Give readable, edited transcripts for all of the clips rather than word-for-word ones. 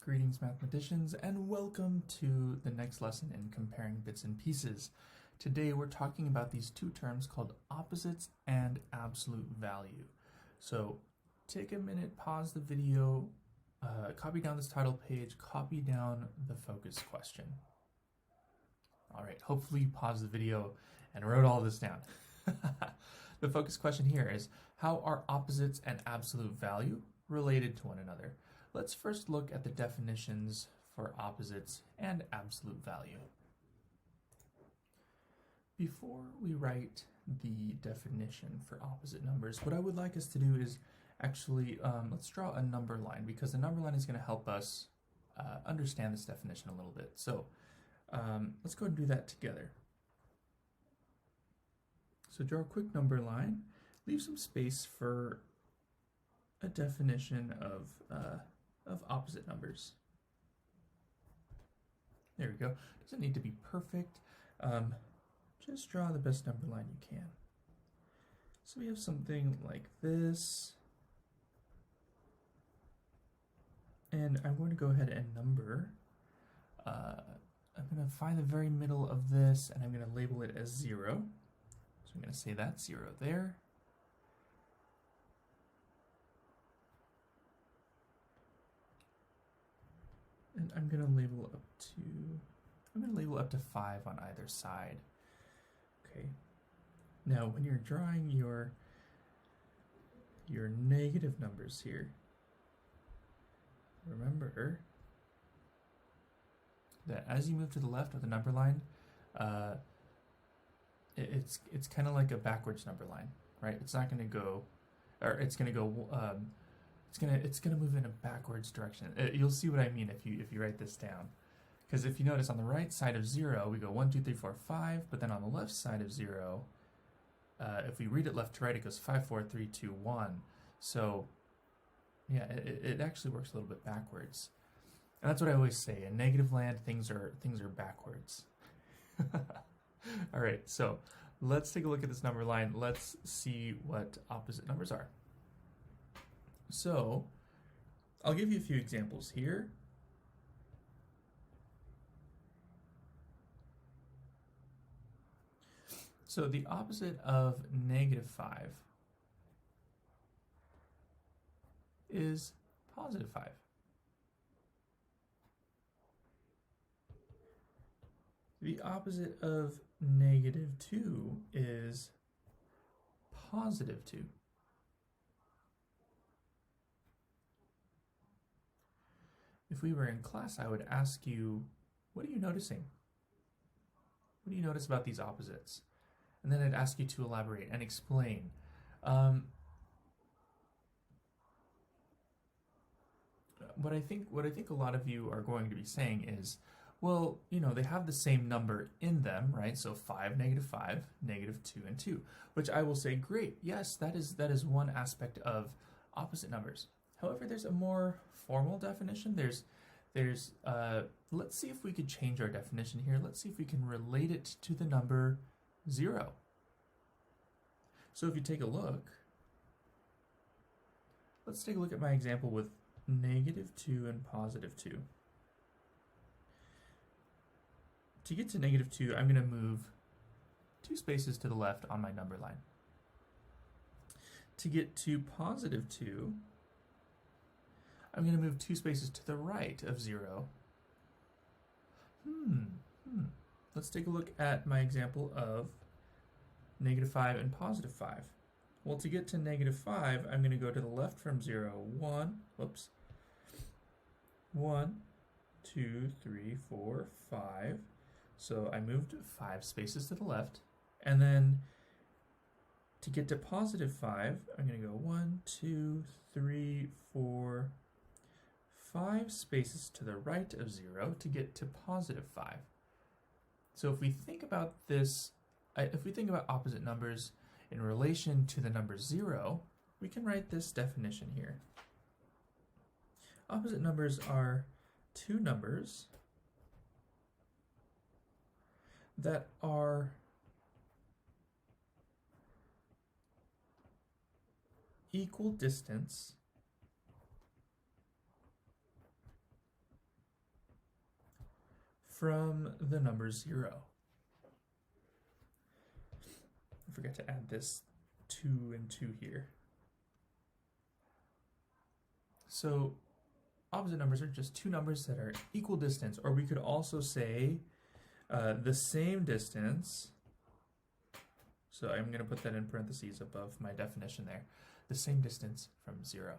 Greetings mathematicians, and welcome to the next lesson in comparing bits and pieces. Today we're talking about these two terms called opposites and absolute value. So take a minute, pause the video, copy down this title page, copy down the focus question. Alright, hopefully you paused the video and wrote all this down. The focus question here is, how are opposites and absolute value related to one another? Let's first look at the definitions for opposites and absolute value. Before we write the definition for opposite numbers, what I would like us to do is actually, let's draw a number line, because the number line is going to help us understand this definition a little bit. So let's go and do that together. So draw a quick number line, leave some space for a definition of opposite numbers. There we go. Doesn't need to be perfect. Just draw the best number line you can. So we have something like this. And I'm going to go ahead and number. I'm going to find the very middle of this, and I'm going to label it as 0. So I'm going to say that 0 there. And I'm going to label up to 5 on either side. Okay. Now, when you're drawing your negative numbers here, remember that as you move to the left of the number line, it's kind of like a backwards number line, right? It's not going to go, or it's going to go. It's gonna move in a backwards direction. You'll see what I mean if you write this down, because if you notice on the right side of 0 we go 1, 2, 3, 4, 5, but then on the left side of 0, if we read it left to right, it goes 5, 4, 3, 2, 1. So yeah, it actually works a little bit backwards, and that's what I always say. In negative land, things are backwards. All right, so let's take a look at this number line. Let's see what opposite numbers are. So, I'll give you a few examples here. So the opposite of -5 is +5. The opposite of -2 is +2. If we were in class, I would ask you, what are you noticing? What do you notice about these opposites? And then I'd ask you to elaborate and explain. What I think a lot of you are going to be saying is, well, you know, they have the same number in them, right? So 5, -5, -2, and 2, which I will say, great, yes, that is one aspect of opposite numbers. However, there's a more formal definition. Let's see if we could change our definition here. Let's see if we can relate it to the number 0. So if you take a look, let's take a look at my example with -2 and +2. To get to -2, I'm going to move 2 spaces to the left on my number line. To get to +2, I'm going to move 2 spaces to the right of 0. Let's take a look at my example of -5 and +5. Well, to get to -5, I'm going to go to the left from 0. 1, 2, 3, 4, 5. So I moved 5 spaces to the left. And then to get to +5, I'm going to go 1, 2, 3, 4, 5 spaces to the right of 0 to get to +5. So if we think about this, if we think about opposite numbers in relation to the number 0, we can write this definition here. Opposite numbers are two numbers that are equal distance from the number 0. I forgot to add this 2 and 2 here. So opposite numbers are just two numbers that are equal distance, or we could also say the same distance. So I'm going to put that in parentheses above my definition there. The same distance from 0.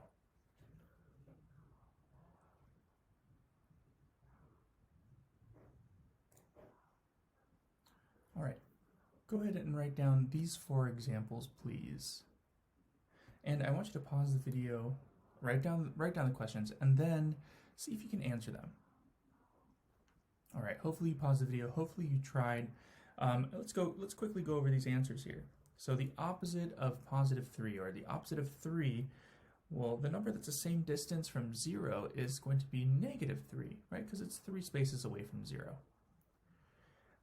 All right, go ahead and write down these 4 examples, please. And I want you to pause the video, write down the questions, and then see if you can answer them. All right, hopefully you paused the video, hopefully you tried. Let's quickly go over these answers here. So the opposite of positive 3, or the opposite of 3, well, the number that's the same distance from 0 is going to be negative 3, right? Because it's 3 spaces away from 0.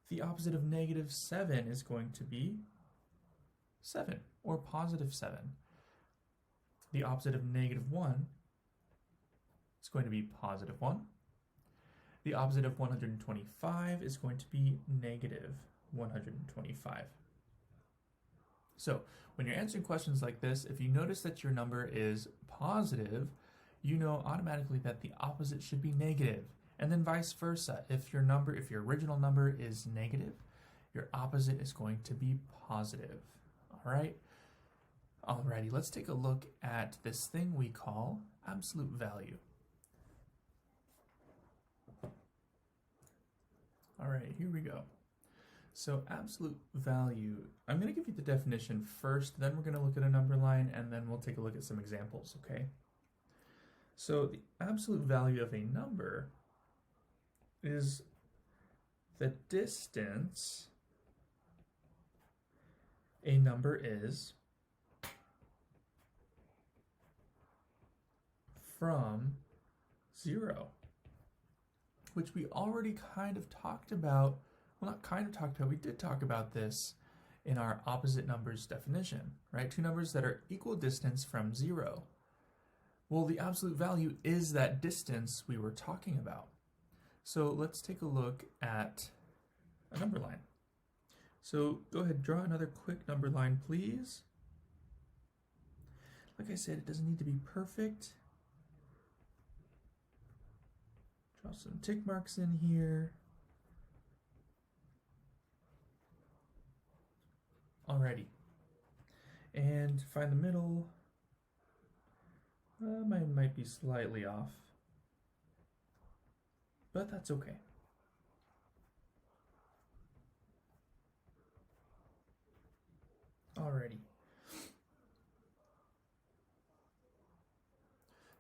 The opposite of negative 7 is going to be 7, or positive 7. The opposite of negative 1 is going to be positive 1. The opposite of 125 is going to be negative 125. So when you're answering questions like this, if you notice that your number is positive, you know automatically that the opposite should be negative. And then vice versa. If your original number is negative, your opposite is going to be positive. All right? Alrighty, let's take a look at this thing we call absolute value. All right, here we go. So absolute value, I'm going to give you the definition first, then we're going to look at a number line, and then we'll take a look at some examples, okay? So the absolute value of a number is the distance a number is from 0, which we already kind of talked about. Well, not kind of talked about, we did talk about this in our opposite numbers definition, right? Two numbers that are equal distance from 0. Well, the absolute value is that distance we were talking about. So let's take a look at a number line. So go ahead, draw another quick number line, please. Like I said, it doesn't need to be perfect. Draw some tick marks in here. Alrighty. And find the middle. Mine might be slightly off, but that's okay. Alrighty.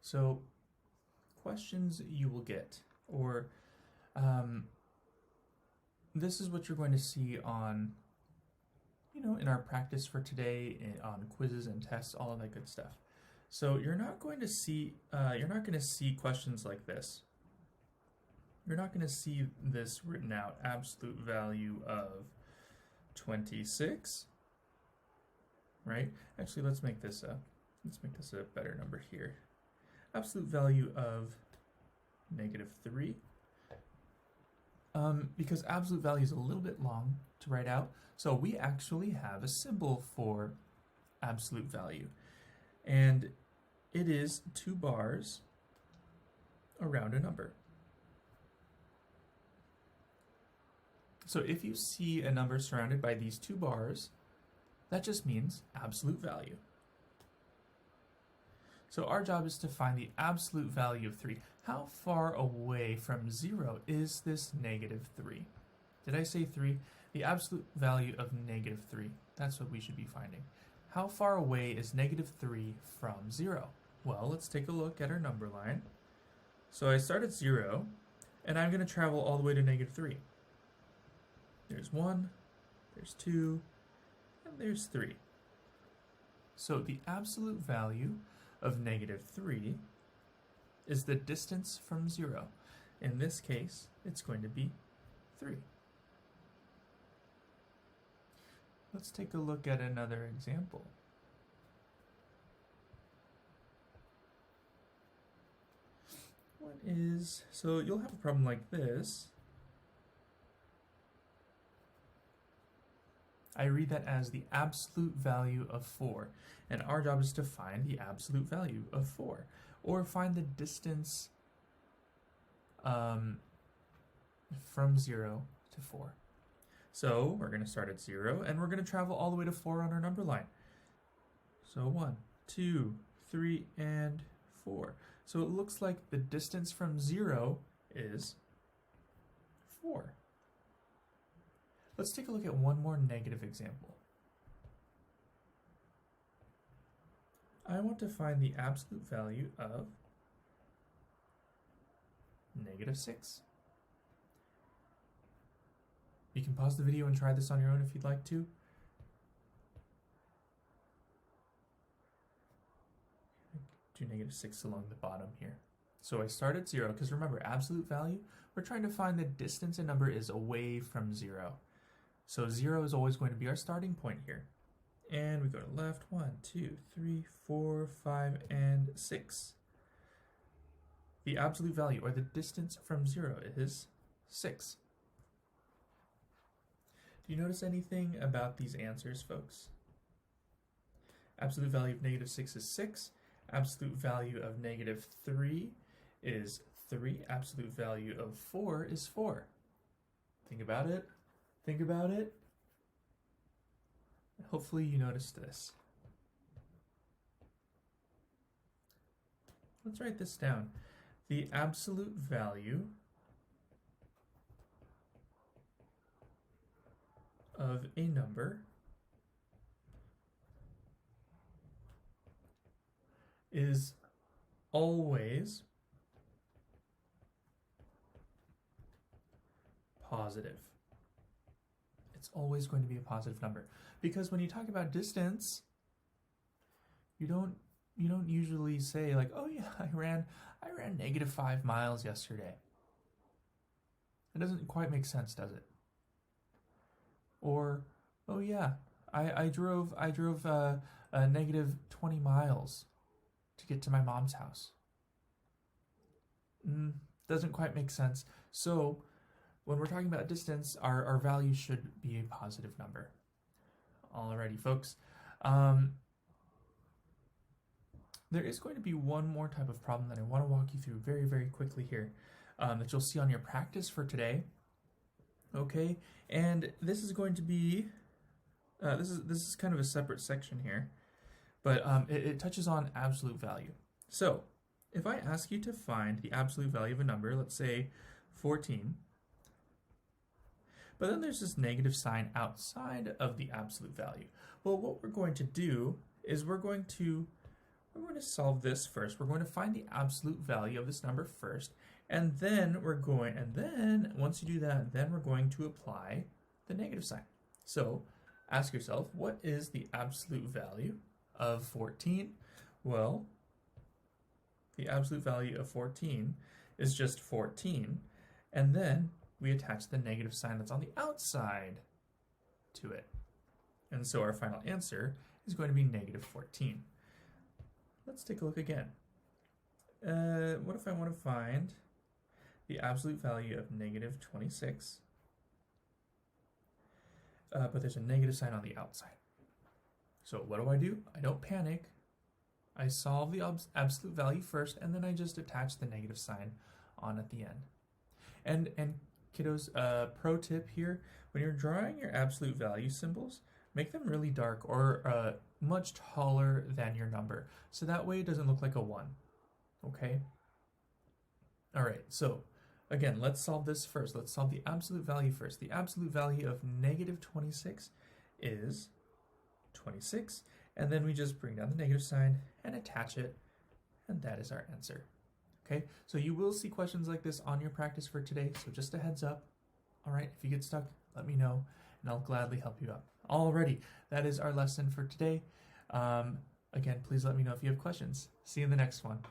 So, questions you will get, or this is what you're going to see on, in our practice for today, on quizzes and tests, all of that good stuff. So you're not going to see questions like this. You're not going to see this written out, absolute value of 26, right? Actually, let's make this a better number here. Absolute value of -3. Because absolute value is a little bit long to write out, so we actually have a symbol for absolute value. And it is 2 bars around a number. So if you see a number surrounded by these 2 bars, that just means absolute value. So our job is to find the absolute value of 3. How far away from 0 is this -3? Did I say 3? The absolute value of -3. That's what we should be finding. How far away is -3 from 0? Well, let's take a look at our number line. So I start at 0, and I'm going to travel all the way to -3. There's 1, there's 2, and there's 3. So the absolute value of -3 is the distance from 0. In this case, it's going to be 3. Let's take a look at another example. So you'll have a problem like this. I read that as the absolute value of 4. And our job is to find the absolute value of 4. Or find the distance from 0 to 4. So we're going to start at 0, and we're going to travel all the way to 4 on our number line. So 1, 2, 3, and 4. So it looks like the distance from 0 is 4. Let's take a look at one more negative example. I want to find the absolute value of -6. You can pause the video and try this on your own if you'd like to. Do -6 along the bottom here. So I start at 0, because remember, absolute value, we're trying to find the distance a number is away from 0. So 0 is always going to be our starting point here. And we go to left, 1, 2, 3, 4, 5, and 6. The absolute value, or the distance from 0, is 6. Do you notice anything about these answers, folks? Absolute value of -6 is 6. Absolute value of -3 is 3. Absolute value of 4 is 4. Think about it. Think about it. Hopefully you noticed this. Let's write this down. The absolute value of a number is always positive. It's always going to be a positive number, because when you talk about distance, you don't usually say like, oh yeah, I ran -5 miles yesterday. It doesn't quite make sense, does it? Or, oh yeah, I drove -20 miles to get to my mom's house. Doesn't quite make sense. So when we're talking about distance, our value should be a positive number. Alrighty, folks. There is going to be one more type of problem that I want to walk you through very, very quickly here, that you'll see on your practice for today. Okay, and this is going to be, this is kind of a separate section here, but it touches on absolute value. So if I ask you to find the absolute value of a number, let's say 14, but then there's this negative sign outside of the absolute value. Well, what we're going to do is we're going to solve this first. We're going to find the absolute value of this number first, and then once you do that, then we're going to apply the negative sign. So ask yourself, what is the absolute value of 14? Well, the absolute value of 14 is just 14, and then we attach the negative sign that's on the outside to it. And so our final answer is going to be -14. Let's take a look again. What if I want to find the absolute value of -26, but there's a negative sign on the outside? So what do? I don't panic. I solve the absolute value first, and then I just attach the negative sign on at the end. And kiddos, pro tip here, when you're drawing your absolute value symbols, make them really dark or much taller than your number, so that way it doesn't look like a 1, okay? All right, so again, let's solve this first. Let's solve the absolute value first. The absolute value of -26 is 26, and then we just bring down the negative sign and attach it, and that is our answer. Okay, so you will see questions like this on your practice for today, so just a heads up. All right, if you get stuck, let me know, and I'll gladly help you out. Alrighty, that is our lesson for today. Again, please let me know if you have questions. See you in the next one.